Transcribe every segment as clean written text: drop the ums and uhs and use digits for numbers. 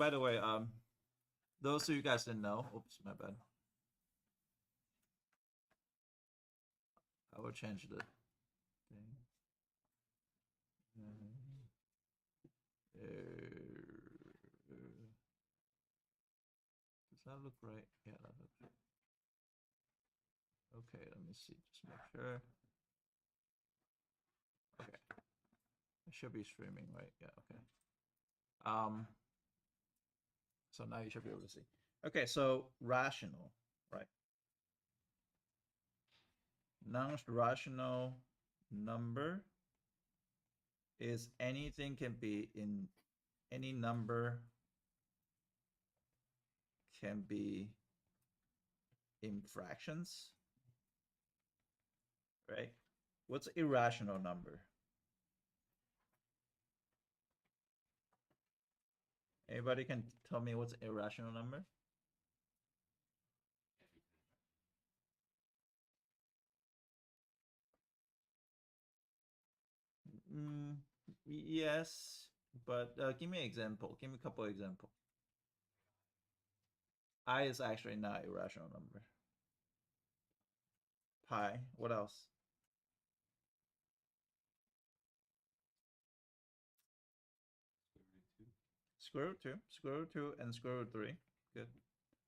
By the way, those of you guys didn't know, oops, my bad. I will change the thing. Does that look right? Yeah, that looks right. Okay, let me see. Just make sure. Okay, I should be streaming, right? Yeah. Okay. So now you should be able to see. Okay, so rational, right? Non-rational number is anything can be in any number can be in fractions, right? What's irrational number? Anybody can tell me what's irrational number? Mm, yes, but give me an example. Give me a couple of examples. I is actually not irrational number. Pi. What else? Square root 2. Square root 2 and square root 3. Good.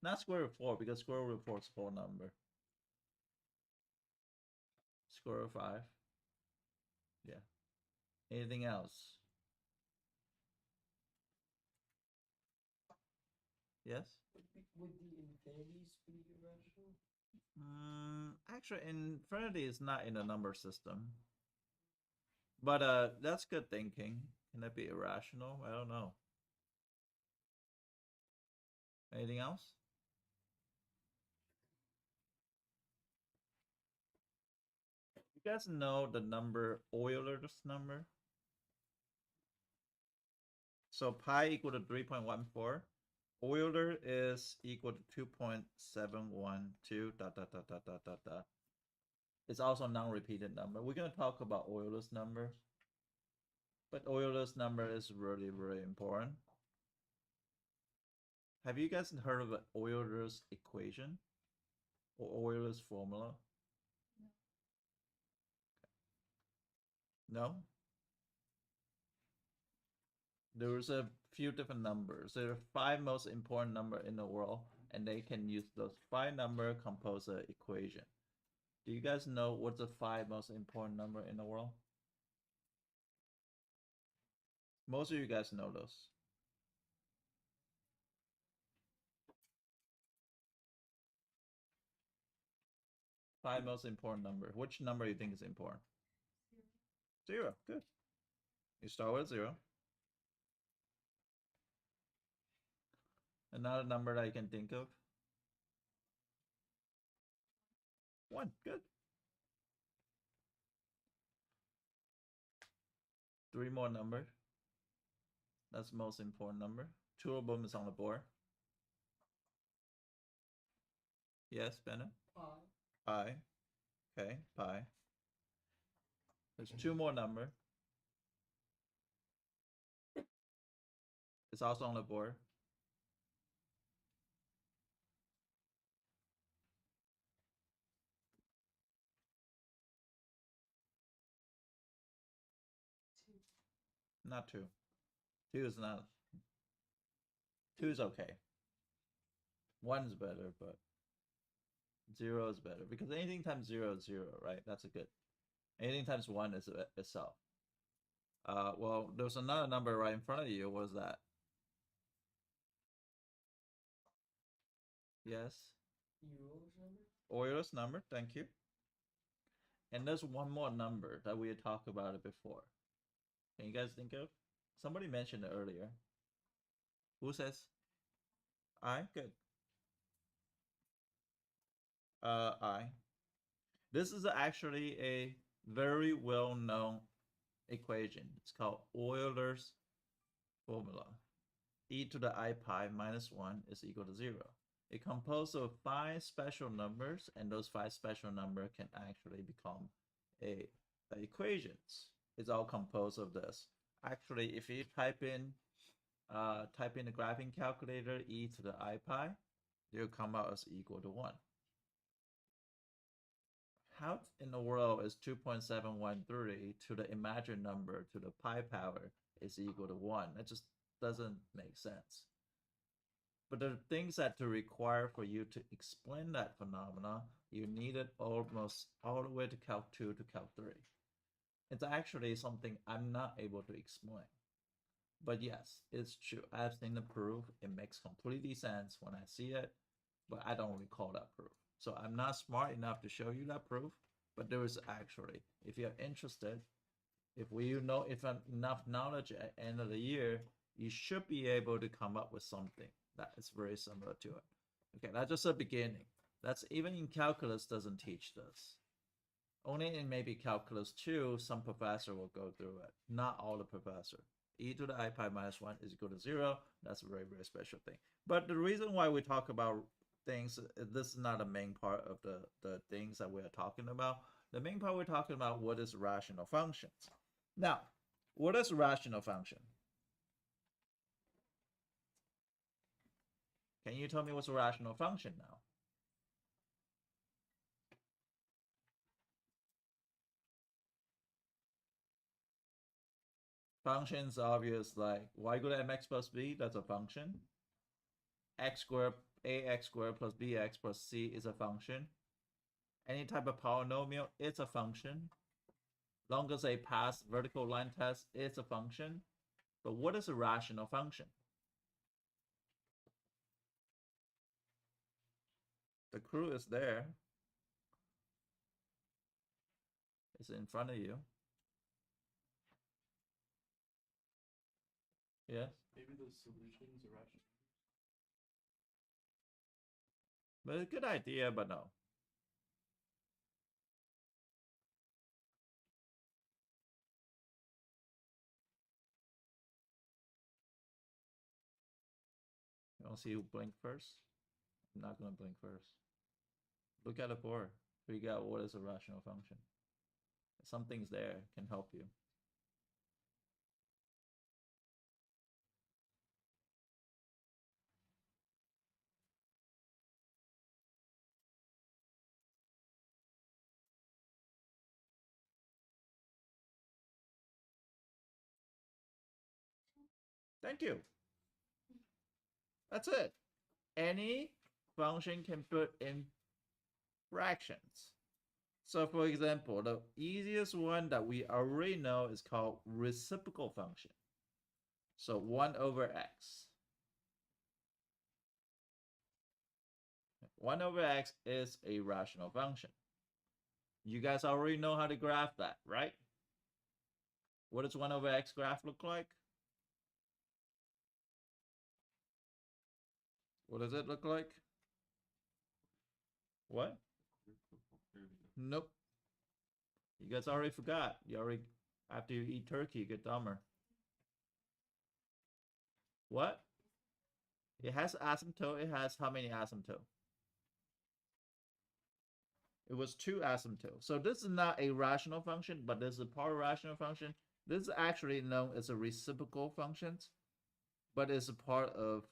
Not square root 4 because square root 4 is a whole number. Square root 5. Yeah. Anything else? Yes? Would the infinities be irrational? Actually, infinity is not in a number system. But that's good thinking. Can that be irrational? I don't know. Anything else? You guys know the number Euler's number? So pi equal to 3.14. Euler is equal to 2.712 dot dot dot dot dot dot dot. It's also a non-repeated number. We're gonna talk about Euler's number. But Euler's number is really, really important. Have you guys heard of Euler's equation? Or Euler's formula? No? There's a few different numbers. There are 5 most important number in the world, and they can use those 5 number compose an equation. Do you guys know what's the 5 most important number in the world? Most of you guys know those. Five most important number. Which number you think is important? 0. Good. You start with 0. Another number that you can think of. 1. Good. 3 more numbers. That's the most important number. 2 of them is on the board. Yes, Bennett? Pi. Okay, pi. There's 2 more numbers. It's also on the board. Not 2. 2 is not. 2 is okay. 1 is better, but 0 is better because anything times 0 is 0, right? That's a good. Anything times 1 is itself. Well, there's another number right in front of you. What is that? Yes. Euler's number? Euler's number. Thank you. And there's one more number that we had talked about it before. Can you guys think of? Somebody mentioned it earlier. Who says? I. Good. I. This is actually a very well-known equation. It's called Euler's formula. E to the I pi minus 1 is equal to 0. It composed of 5 special numbers, and those 5 special numbers can actually become a equations. It's all composed of this. Actually, if you type in type in the graphing calculator e to the I pi, it'll come out as equal to 1. How in the world is 2.713 to the imaginary number to the pi power is equal to 1? That just doesn't make sense. But the things that to require for you to explain that phenomena, you need it almost all the way to Calc 2 to Calc 3. It's actually something I'm not able to explain. But yes, it's true. I've seen the proof. It makes completely sense when I see it, but I don't recall that proof. So I'm not smart enough to show you that proof, but there is actually, if you're interested, if enough knowledge at the end of the year, you should be able to come up with something that is very similar to it. Okay, that's just a beginning. That's even in calculus doesn't teach this. Only in maybe calculus 2, some professor will go through it. Not all the professor. E to the I pi minus 1 is equal to 0. That's a very, very special thing. But the reason why we talk about things, this is not a main part of the things that we're talking about. The main part we're talking about what is rational functions. Now, what is a rational function? Can you tell me what's a rational function now? Functions obvious, like y equal to mx plus b, that's a function. X squared, ax squared plus bx plus c is a function. Any type of polynomial, it's a function. Long as they pass vertical line test, it's a function. But what is a rational function? The clue is there. It's in front of you. Yes. Maybe the solutions are rational. But it's a good idea, but no. You want to see who blinked first? I'm not going to blink first. Look at the board. Figure out what is a rational function. Something's there can help you. Thank you. That's it. Any function can put in fractions. So for example, the easiest one that we already know is called reciprocal function. So 1 over x. 1 over x is a rational function. You guys already know how to graph that, right? What does 1 over x graph look like? What does it look like? What? Nope. You guys already forgot. You already, after you eat turkey, you get dumber. What? It has asymptote. It has how many asymptote? It was 2 asymptote. So this is not a rational function, but this is a part rational function. This is actually known as a reciprocal functions, but it's a part of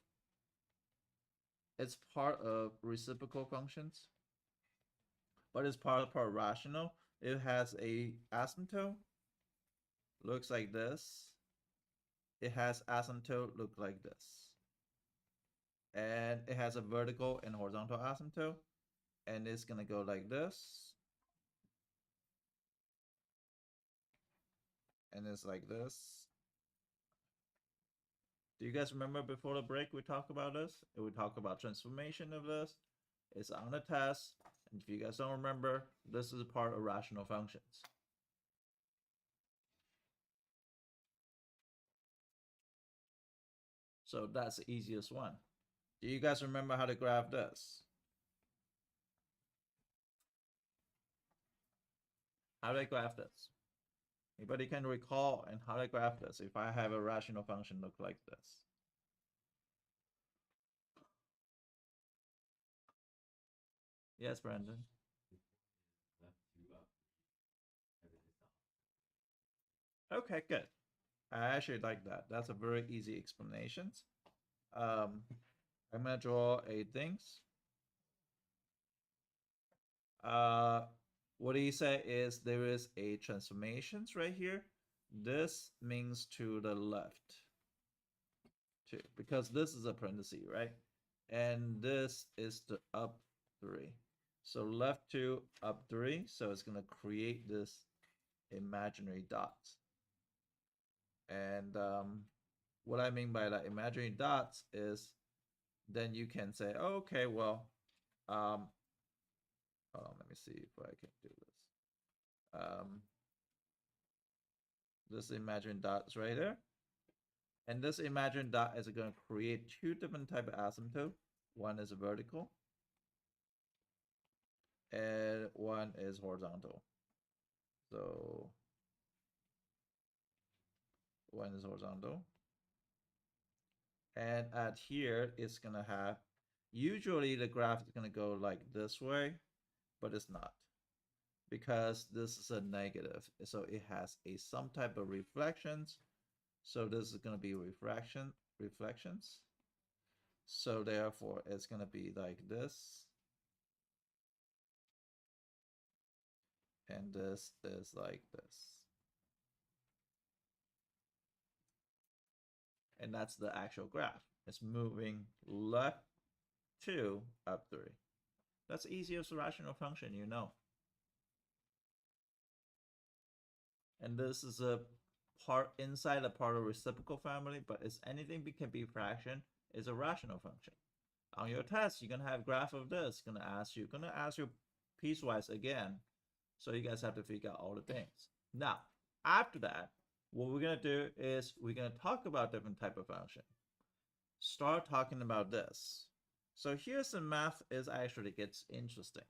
reciprocal functions, but it's part rational. It has a asymptote, looks like this. It has asymptote, look like this. And it has a vertical and horizontal asymptote, and it's gonna go like this. And it's like this. Do you guys remember before the break we talked about this? We talked about transformation of this. It's on the test. And if you guys don't remember, this is a part of rational functions. So that's the easiest one. Do you guys remember how to graph this? How do I graph this? Anybody can recall and how to graph this if I have a rational function look like this? Yes, Brandon. Okay, good. I actually like that. That's a very easy explanation. I'm gonna draw a things. What he said is there is a transformations right here. This means to the left, too, because this is a parenthesis, right? And this is the up 3. So left 2, up 3. So it's gonna create this imaginary dots. And what I mean by that imaginary dots is then you can say, oh, okay, well, hold on, let me see if I can do this. This imaginary dots right there. And this imaginary dot is going to create two different type of asymptote. One is vertical and one is horizontal. So one is horizontal. And at here, it's going to have, usually the graph is going to go like this way, but it's not. Because this is a negative. So it has some type of reflections. So this is going to be reflections. So therefore, it's going to be like this. And this is like this. And that's the actual graph. It's moving left 2, up 3. That's the easiest rational function, you know. And this is a part inside a part of reciprocal family, but it's anything can be fraction is a rational function. On your test, you're gonna have graph of this. Gonna ask you piecewise again. So you guys have to figure out all the things. Now, after that, what we're gonna do is we're gonna talk about different type of function. Start talking about this. So here's some math is actually gets interesting.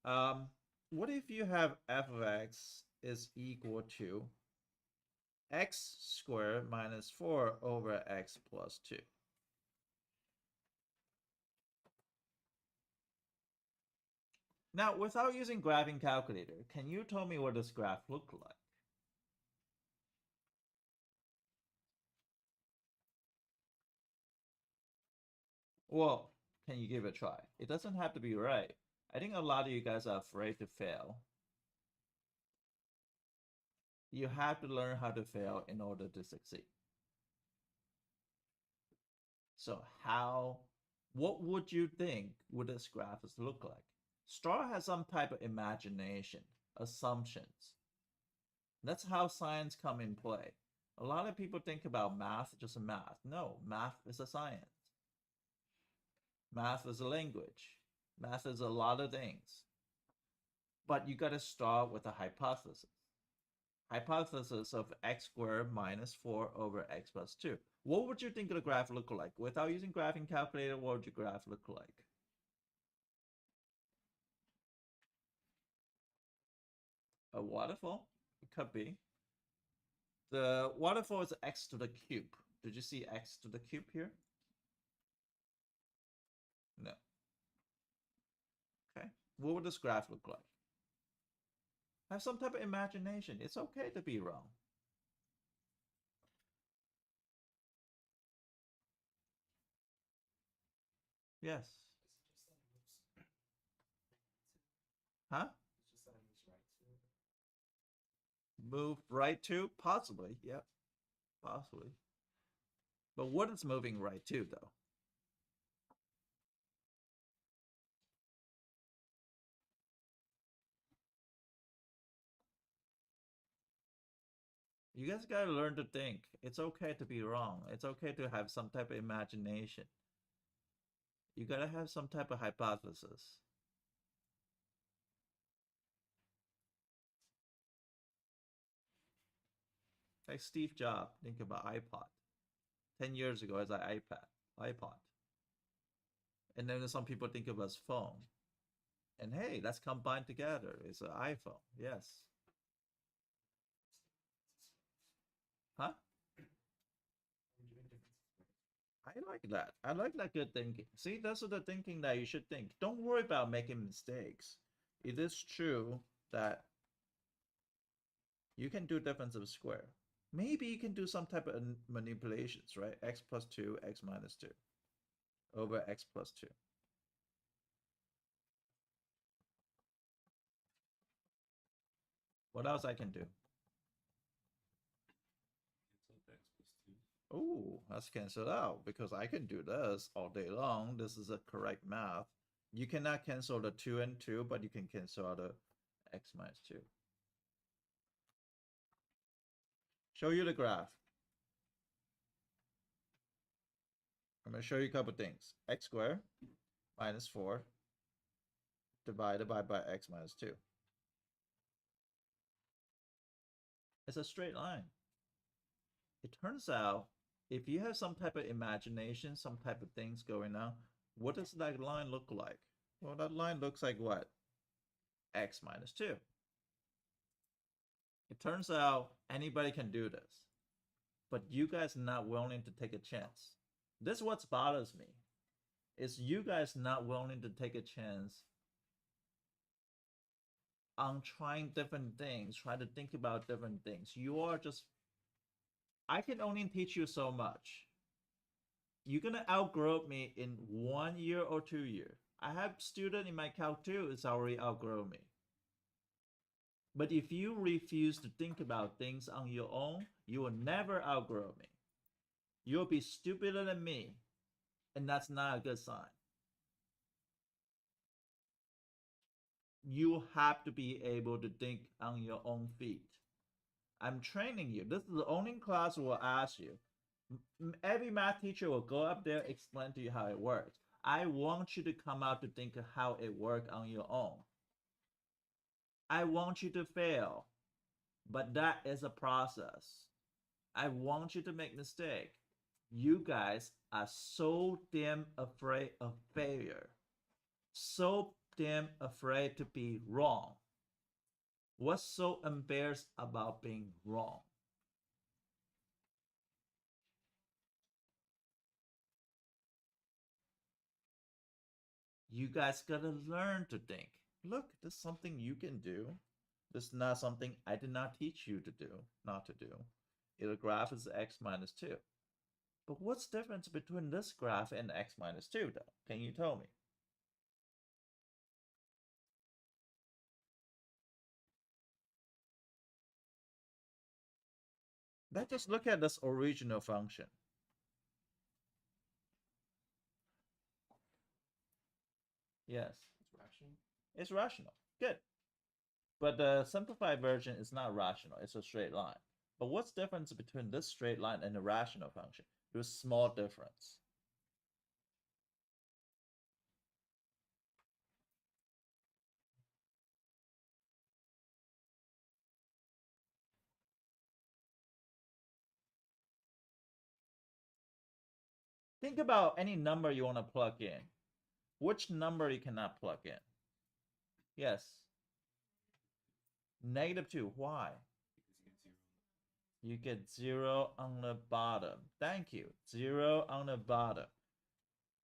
What if you have f of x is equal to x squared minus 4 over x plus 2? Now, without using graphing calculator, can you tell me what this graph look like? Well, can you give it a try? It doesn't have to be right. I think a lot of you guys are afraid to fail. You have to learn how to fail in order to succeed. So what would you think would this graph look like? Star has some type of imagination, assumptions. That's how science come in play. A lot of people think about math just math. No, math is a science. Math is a language. Math is a lot of things. But you got to start with a hypothesis. Hypothesis of x squared minus 4 over x plus 2. What would you think the graph look like? Without using graphing calculator, what would your graph look like? A waterfall? It could be. The waterfall is x to the cube. Did you see x to the cube here? No. Okay. What would this graph look like? Have some type of imagination. It's okay to be wrong. Yes. Huh? Move right to? Possibly. Yep. Possibly. But what is moving right to, though? You guys gotta learn to think. It's okay to be wrong. It's okay to have some type of imagination. You gotta have some type of hypothesis. Like Steve Jobs, think about iPod. 10 years ago, it's like iPod. And then some people think of as phone. And hey, let's combine together. It's an iPhone. Yes. Huh? I like that. I like that good thinking. See, that's the thinking that you should think. Don't worry about making mistakes. It is true that you can do difference of square. Maybe you can do some type of manipulations, right? X plus 2, x minus 2 over x plus 2. What else I can do? Cancel x plus 2. Oh, that's canceled out because I can do this all day long. This is a correct math. You cannot cancel the 2 and 2, but you can cancel out the x minus 2. Show you the graph. I'm going to show you a couple things. X squared minus 4 divided by x minus 2. It's a straight line. It turns out if you have some type of imagination, some type of things going on, what does that line look like? Well, that line looks like what? X minus 2. It turns out anybody can do this, but you guys are not willing to take a chance. This is what bothers me, is you guys not willing to take a chance on trying different things, trying to think about different things. You are just, I can only teach you so much. You're gonna outgrow me in 1 year or 2 years. I have student in my Calc 2 is already outgrow me. But if you refuse to think about things on your own, you will never outgrow me. You'll be stupider than me, and that's not a good sign. You have to be able to think on your own feet. I'm training you. This is the only class will ask you. Every math teacher will go up there, explain to you how it works. I want you to come out to think of how it works on your own. I want you to fail, but that is a process. I want you to make mistake. You guys are so damn afraid of failure, so damn afraid to be wrong. What's so embarrassed about being wrong? You guys gotta learn to think. Look, this is something you can do. This is not something I did not teach you to do, not to do. The graph is x minus 2. But what's the difference between this graph and x minus 2 though? Can you tell me? Let's just look at this original function. Yes. It's rational. It's rational. Good. But the simplified version is not rational. It's a straight line. But what's the difference between this straight line and a rational function? There's a small difference. Think about any number you want to plug in. Which number you cannot plug in? Yes. -2. Why? Because You get 0 on the bottom. Thank you. 0 on the bottom.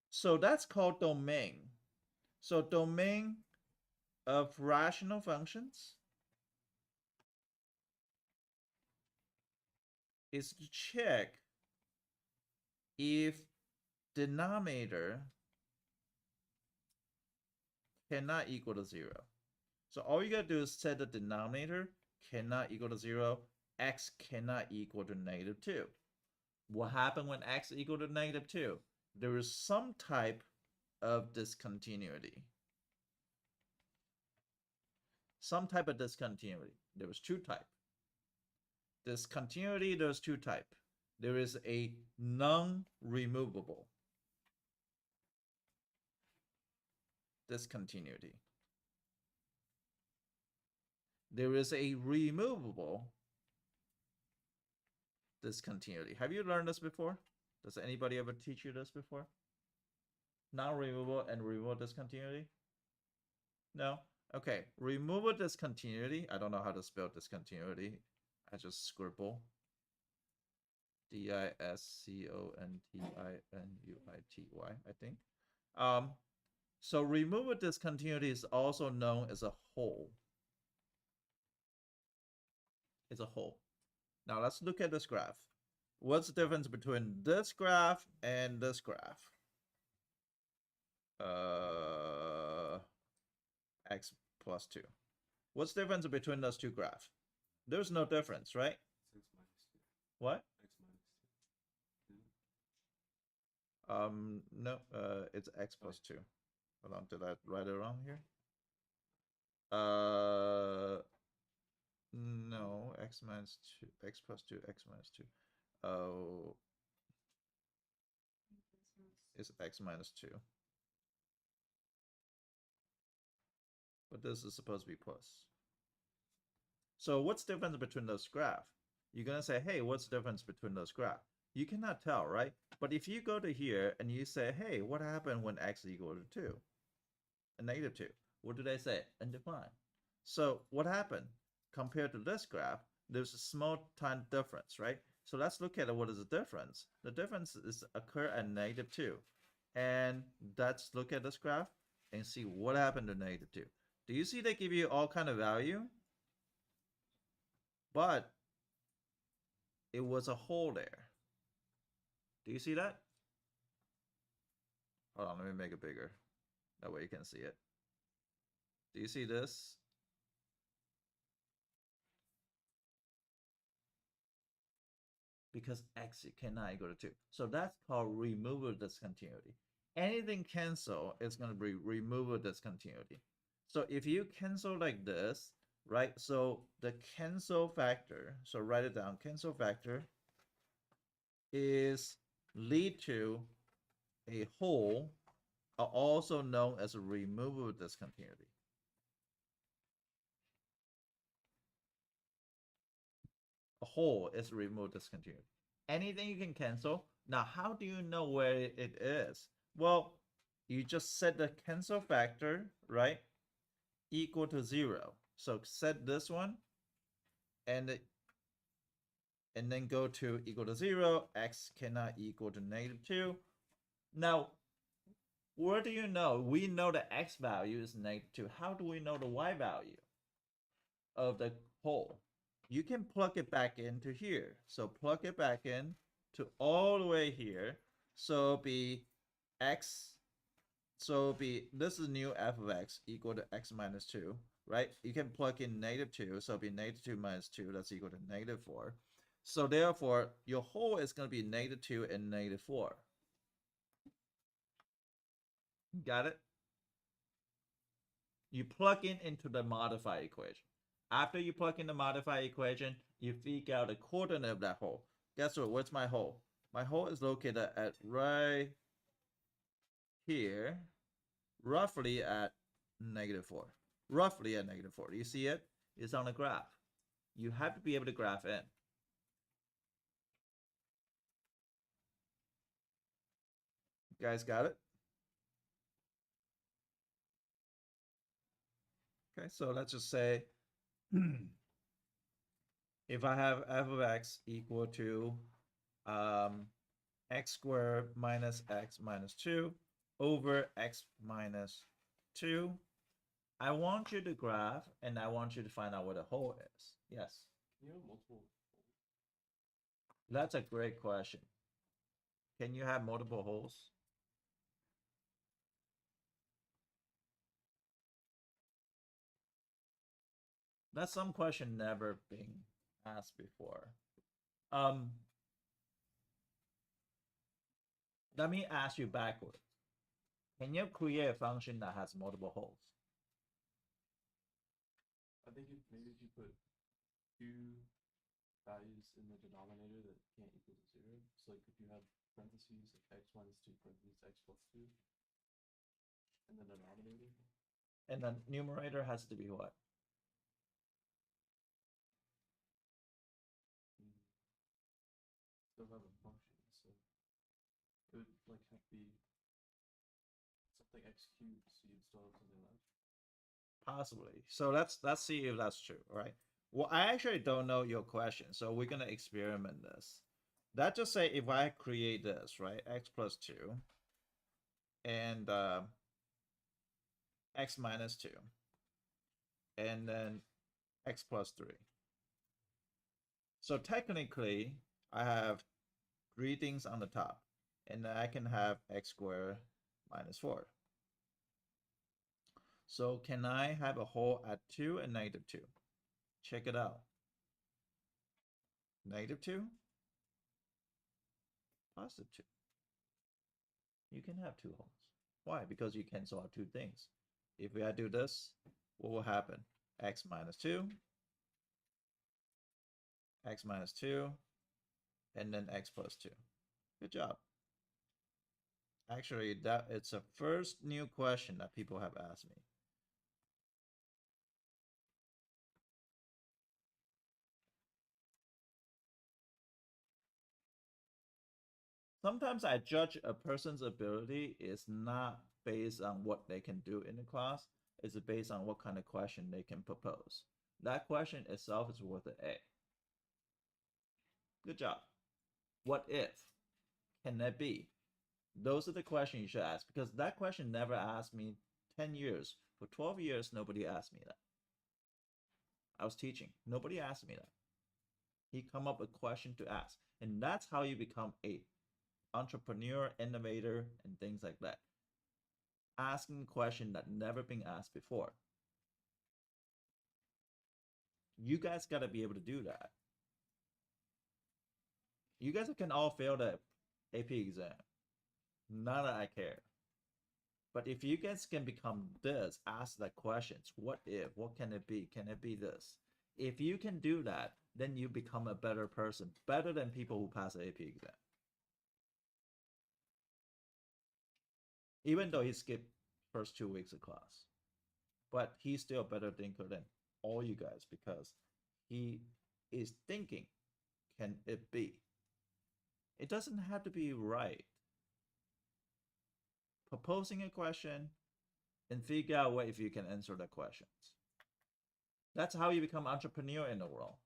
So that's called domain. So domain of rational functions is to check if denominator cannot equal to 0. So all you gotta do is set the denominator cannot equal to 0, x cannot equal to -2. What happened when x equal to -2? There is some type of discontinuity. Some type of discontinuity. There was 2 type. Discontinuity, there's 2 type. There is a non-removable discontinuity. There is a removable discontinuity. Have you learned this before? Does anybody ever teach you this before? Non-removable and removable discontinuity? No? Okay, removable discontinuity. I don't know how to spell discontinuity. I just scribble. discontinuity, I think. So removable discontinuity is also known as a hole. It's a hole. Now let's look at this graph. What's the difference between this graph and this graph? X plus 2. What's the difference between those two graphs? There's no difference, right? It's x minus 2. What? X minus 2. No, it's x plus 2. Hold on, did I write it wrong here? No, x minus 2, x plus 2, x minus 2. Oh, it's x minus 2. But this is supposed to be plus. So what's the difference between those graphs? You're going to say, hey, what's the difference between those graphs? You cannot tell, right? But if you go to here and you say, hey, what happened when x is equal to 2? A negative 2. What do they say? Undefined. So what happened? Compared to this graph, there's a small time difference, right? So let's look at what is the difference. The difference is occur at negative 2. And let's look at this graph and see what happened to negative 2. Do you see they give you all kind of value? But it was a hole there. Do you see that? Hold on, let me make it bigger. That way you can see it. Do you see this? Because x cannot equal to 2. So that's called removal discontinuity. Anything cancel is going to be removal discontinuity. So if you cancel like this, right? So the cancel factor, so write it down, cancel factor is lead to a hole, also known as a removal discontinuity. A hole is removal discontinuity. Anything you can cancel. Now, how do you know where it is? Well, you just set the cancel factor, right, equal to 0. So set this one, and then go to equal to 0. X cannot equal to negative 2. Now, where do you know? We know the x value is negative 2. How do we know the y value of the hole? You can plug it back into here. So plug it back in to all the way here. So it'll be x, so it'll be, this is new f of x equal to x minus 2, right? You can plug in negative 2, so it'll be negative 2 minus 2, that's equal to negative 4. So therefore, your hole is going to be negative 2 and negative 4. Got it? You plug in into the modified equation. After you plug in the modified equation, you figure out the coordinate of that hole. Guess what? What's my hole? My hole is located at right here, roughly at negative 4. Roughly at negative 4. Do you see it? It's on the graph. You have to be able to graph in. You guys got it? Okay, so let's just say if I have f of x equal to x squared minus x minus 2 over x minus 2, I want you to graph and I want you to find out what a hole is. Yes? Can you have multiple? That's a great question. Can you have multiple holes? That's some question never been asked before. Let me ask you backwards. Can you create a function that has multiple holes? I think maybe if you put 2 values in the denominator that can't equal to 0. So like if you have parentheses like x minus 2 parentheses x plus 2 in the denominator. And the numerator has to be what? Still have a function, so it would like have to be something x cubed, so you'd still have something left. Possibly. So let's see if that's true, right? Well, I actually don't know your question, so we're gonna experiment this. That just say if I create this, right, x plus 2 and x minus 2 and then x plus 3. So technically, I have three things on the top, and then I can have x squared minus 4. So can I have a hole at 2 and -2? Check it out. -2, +2. You can have two holes. Why? Because you cancel out two things. If I do this, what will happen? X minus 2, x minus 2, and then x plus 2. Good job. Actually, that it's a first new question that people have asked me. Sometimes I judge a person's ability is not based on what they can do in the class, it's based on what kind of question they can propose. That question itself is worth an A. Good job. What if? Can that be? Those are the questions you should ask, because that question never asked me 10 years. For 12 years, nobody asked me that. I was teaching. Nobody asked me that. He come up with a question to ask. And that's how you become a entrepreneur, innovator, and things like that. Asking a question that never been asked before. You guys got to be able to do that. You guys can all fail the AP exam. None that I care. But if you guys can become this, ask the questions. What if? What can it be? Can it be this? If you can do that, then you become a better person, better than people who pass the AP exam. Even though he skipped first 2 weeks of class, but he's still a better thinker than all you guys because he is thinking, can it be? It doesn't have to be right. Proposing a question and figure out what if you can answer the questions. That's how you become entrepreneur in the world.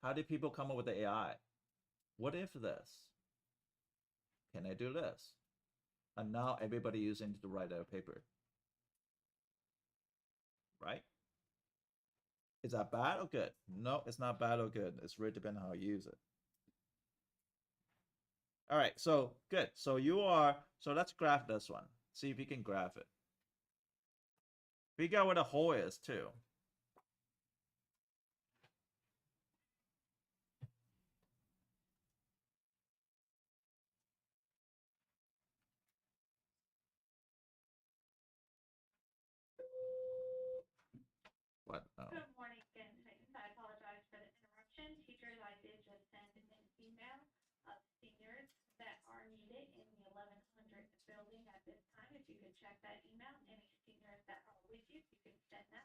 How did people come up with the AI? What if this? Can I do this? And now everybody using it to write a paper. Right? Is that bad or good? No, it's not bad or good. It's really depending on how you use it. All right, so good. So let's graph this one. See if you can graph it. Figure out what a hole is too. What? Oh. Good morning again, Titans. I apologize for the interruption. Teachers, I did just send an email of seniors that are needed in the 1100 building at this time. If you could check that email, any seniors that are with you, you can send them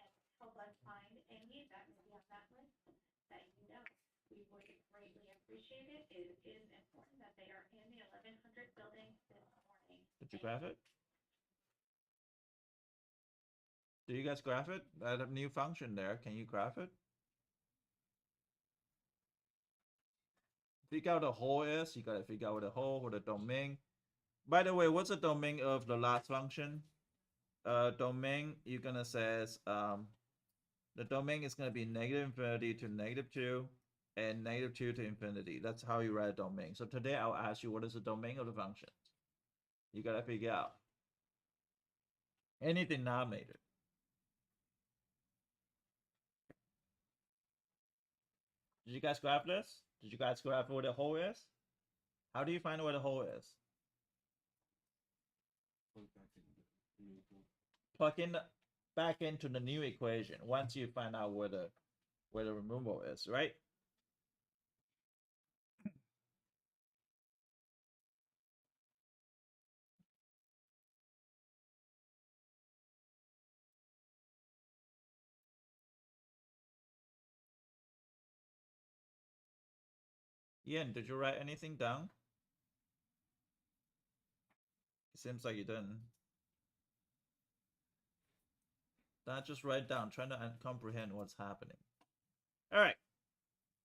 and help us find any that may be on that list that you know. We would greatly appreciate it. It is important that they are in the 1100 building this morning. Did you graph it? Do you guys graph it? I have a new function there. Can you graph it? Figure out the hole is. You gotta figure out what the hole or the domain. By the way, what's the domain of the last function? Domain, you're gonna says the domain is gonna be -infinity to -2 and -2 to infinity. That's how you write a domain. So today I'll ask you what is the domain of the function. You gotta figure out any denominator. Did you guys graph this? Did you guys graph where the hole is? How do you find where the hole is? Plug in back into the new equation once you find out where the removal is, right? Ian, did you write anything down? It seems like you didn't. Not just write down, trying to comprehend what's happening. All right.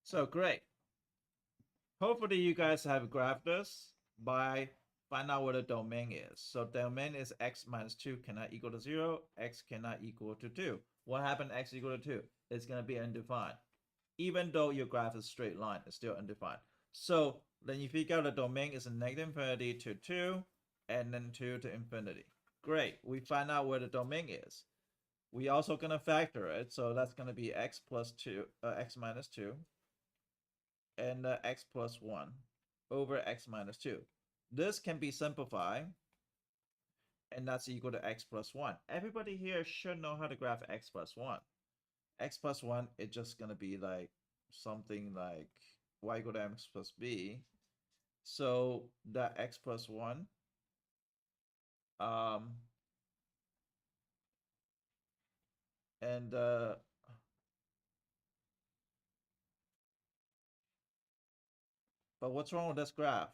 So great. Hopefully you guys have graphed this by find out what the domain is. So domain is x minus 2 cannot equal to 0, x cannot equal to 2. What happened x equal to 2? It's going to be undefined. even though your graph is straight line, it's still undefined. So then you figure out the domain is a negative infinity to 2 and then 2 to infinity. Great, we find out where the domain is. We also gonna factor it, so that's gonna be x plus 2, x minus 2, and x plus 1 over x minus 2. This can be simplified, and that's equal to x plus 1. Everybody here should know how to graph x plus 1. X plus 1, it's just gonna be like something like y equal to x plus b. So that x plus 1, and but what's wrong with this graph?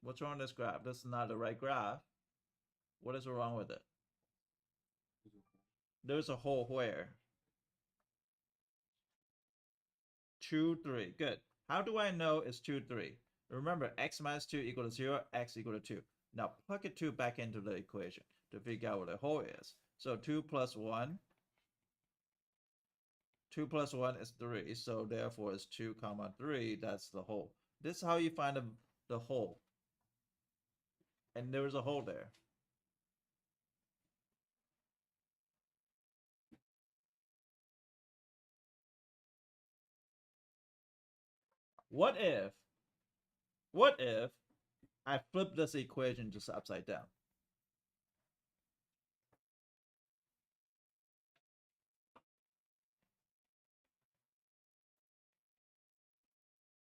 What's wrong with this graph? This is not the right graph. What is wrong with it? There's a hole where? 2, 3. Good. How do I know it's 2, 3? Remember, x minus 2 equal to 0, x equal to 2. Now plug a 2 back into the equation to figure out what the hole is. So 2 plus 1. 2 plus 1 is 3, so therefore it's 2 comma 3. That's the hole. This is how you find the hole. And there's a hole there. What if I flip this equation just upside down?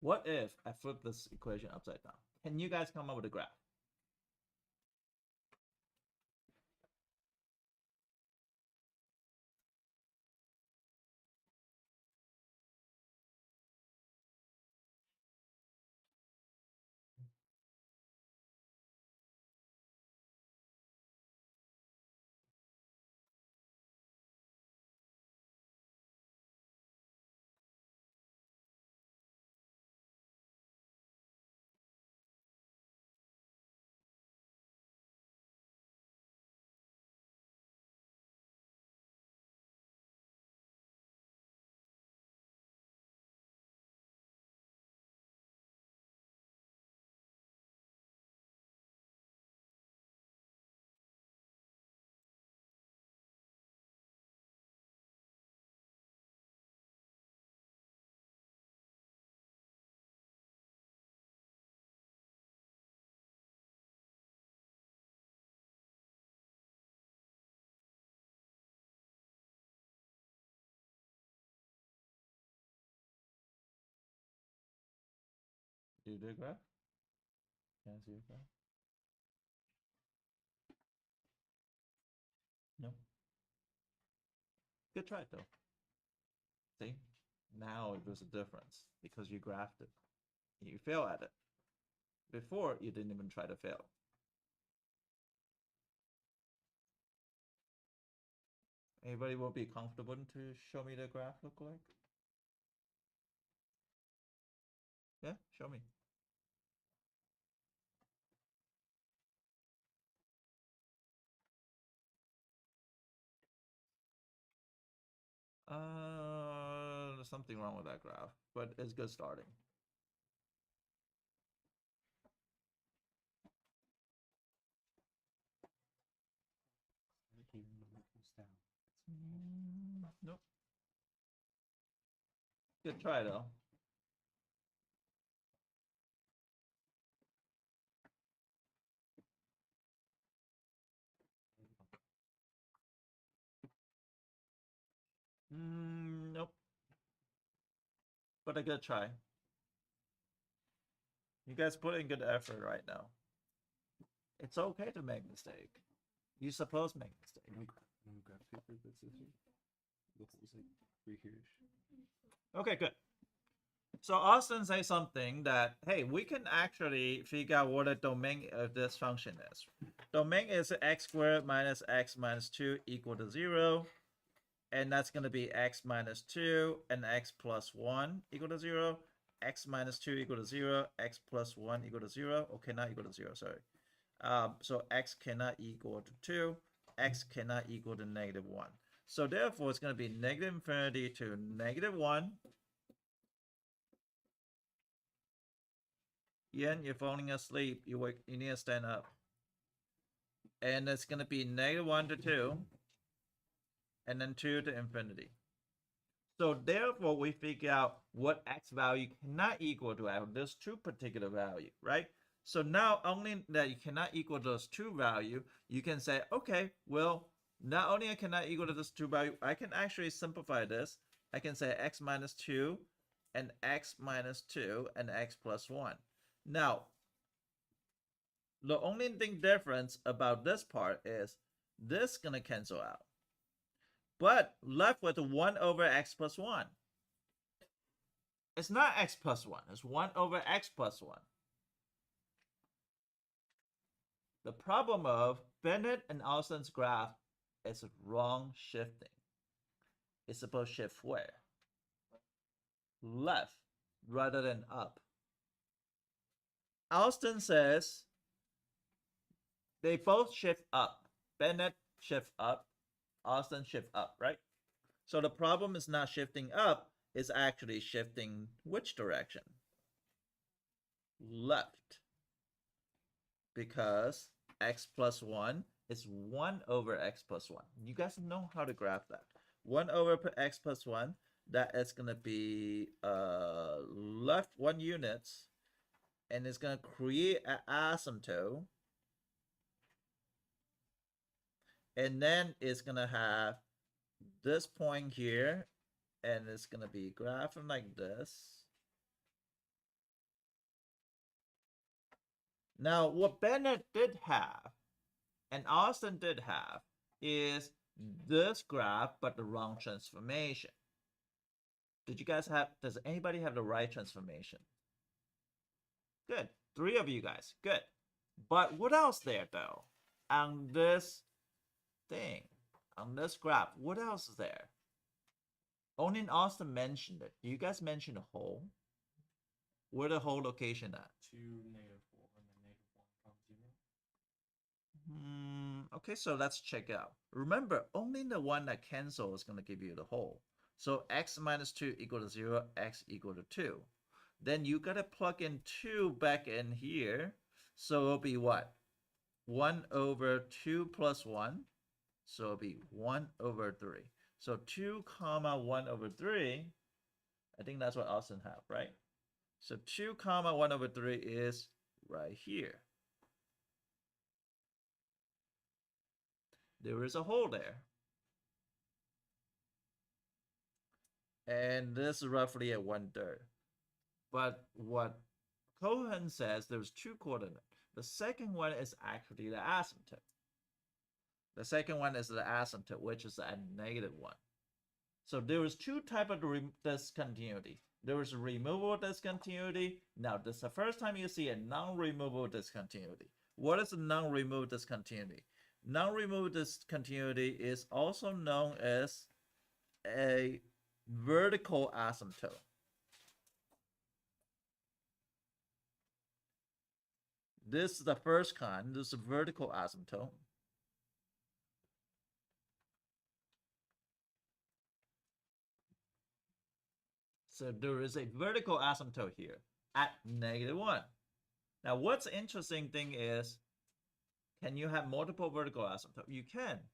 What if I flip this equation upside down? Can you guys come up with a graph? Do you do a graph? Can I see a graph? No. Good try though. See? Now there's a difference because you graphed it. You fail at it. Before, you didn't even try to fail. Anybody will be comfortable to show me the graph look like? Yeah, show me. There's something wrong with that graph, but it's good starting. Nope. Good try though. Nope. But a good try. You guys put in good effort right now. It's okay to make mistake. You supposed to make mistake. Graph paper that's this here. The hole's like right here. Okay, good. So Austin say something that, hey, we can actually figure out what the domain of this function is. Domain is x squared minus x minus 2 equal to 0. And that's going to be x minus 2 and x plus 1 equal to 0. X minus 2 equal to 0. X plus 1 equal to 0. Okay, not equal to 0, sorry. So x cannot equal to 2. X cannot equal to negative 1. So therefore, it's going to be negative infinity to -1. Ian, you're falling asleep. You need to stand up. And it's going to be -1 to 2. And then 2 to infinity. So therefore, we figure out what x value cannot equal to f, this two particular value, right? So now only that you cannot equal those two value, you can say, okay, well, not only I cannot equal to this two value, I can actually simplify this. I can say x minus 2 and x minus 2 and x plus 1. Now, the only thing difference about this part is this gonna cancel out. But left with 1 over x plus 1. It's not x plus 1. It's 1 over x plus 1. The problem of Bennett and Austin's graph is wrong shifting. It's supposed to shift where? Left rather than up. Austin says they both shift up. Bennett shift up. Austin shift up, right? So the problem is not shifting up, it's actually shifting which direction? Left. Because x plus 1 is 1 over x plus 1. You guys know how to graph that. 1 over x plus 1, that is going to be left 1 units, and it's going to create an asymptote. And then it's going to have this point here, and it's going to be graphing like this. Now, what Bennett did have, and Austin did have, is this graph, but the wrong transformation. Did you guys have, does anybody have the right transformation? Good. 3 of you guys. Good. But what else there, though? On this thing, on this graph, what else is there? Only Austin mentioned it. Do you guys mention a hole? Where the hole location at? 2, -4, and then -1, 0. Okay, so let's check out. Remember, only the one that cancels is going to give you the whole. So x minus 2 equal to 0, x equal to 2. Then you got to plug in 2 back in here. So it'll be what? 1 over 2 plus 1. So it'll be 1 over 3. So 2 comma 1 over 3. I think that's what Austin have, right? So 2 comma 1 over 3 is right here. There is a hole there. And this is roughly at 1/3. But what Cohen says, there's 2 coordinates. The second one is actually the asymptote. The second one is the asymptote, which is at -1. So there is 2 types of discontinuity. There is a removable discontinuity. Now, this is the first time you see a non-removable discontinuity. What is a non-removable discontinuity? Non-removable discontinuity is also known as a vertical asymptote. This is the first kind. This is a vertical asymptote. So there is a vertical asymptote here at -1. Now, what's interesting thing is, can you have multiple vertical asymptotes? You can.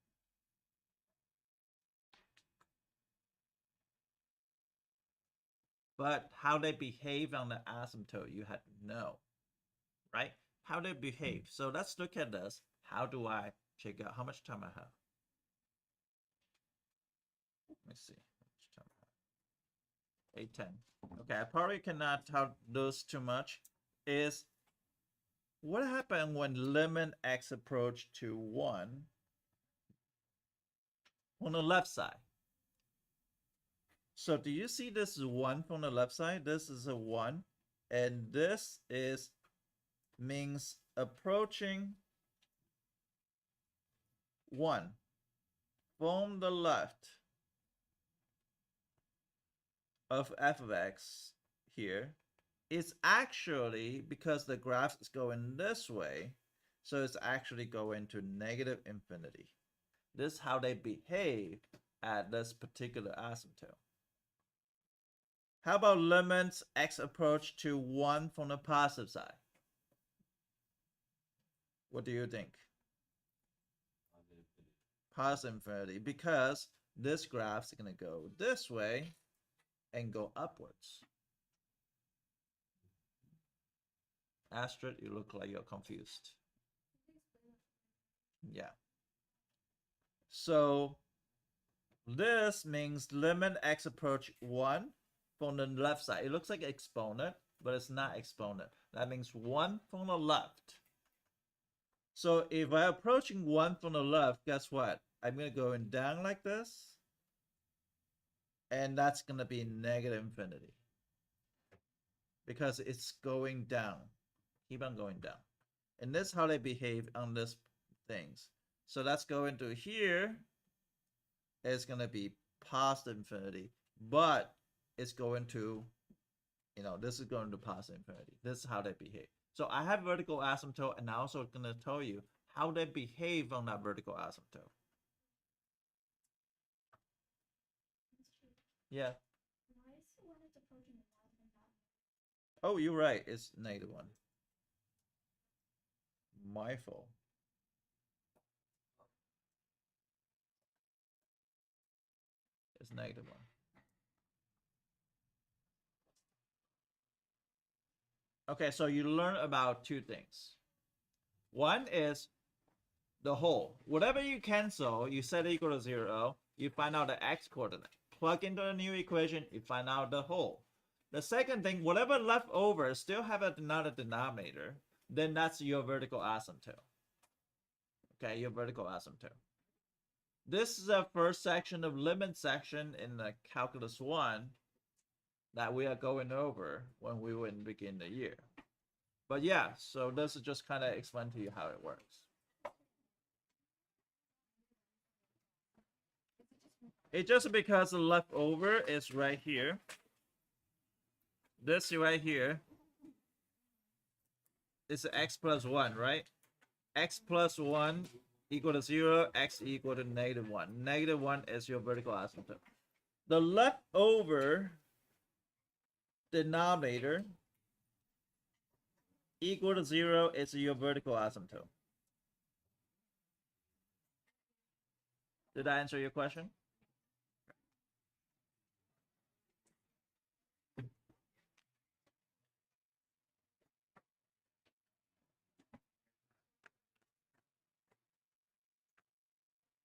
But how they behave on the asymptote, you have to know, right? How they behave. So let's look at this. How do I check out how much time I have? Let me see. How much time I have? 8:10. Okay, I probably cannot tell those too much. Is what happened when limit x approach to 1 on the left side? So do you see this is 1 from the left side? This is a 1. And this is means approaching 1 from the left of f of x here. It's actually, because the graph is going this way, so it's actually going to -infinity. This is how they behave at this particular asymptote. How about limits x approach to 1 from the positive side? What do you think? Positive infinity, because this graph's gonna go this way and go upwards. Astrid, you look like you're confused. Yeah. So this means limit x approach 1 from the left side. It looks like exponent, but it's not exponent. That means 1 from the left. So if I'm approaching 1 from the left, guess what? I'm going to go down like this. And that's going to be negative infinity. Because it's going down. Keep on going down. And this is how they behave on this things. So let's go into here. It's going to be positive infinity. But it's going to, this is going to positive infinity. This is how they behave. So I have vertical asymptote, and I'm also going to tell you how they behave on that vertical asymptote. Yeah. Why is the one that's approaching the left and not? Oh, you're right. It's negative 1. My fault. It's negative 1. Okay, so you learn about 2 things. One is the whole. Whatever you cancel, you set it equal to 0, you find out the x coordinate. Plug into a new equation, you find out the whole. The second thing, whatever left over still have another denominator, then that's your vertical asymptote. Okay, your vertical asymptote. This is the first section of limit section in the Calculus 1 that we are going over when we will begin the year. But yeah, so this is just kind of explain to you how it works. It's just because the leftover is right here. This right here is x plus 1, right? X plus 1 equal to 0, x equal to negative 1. Negative 1 is your vertical asymptote. The leftover denominator equal to 0 is your vertical asymptote. Did I answer your question?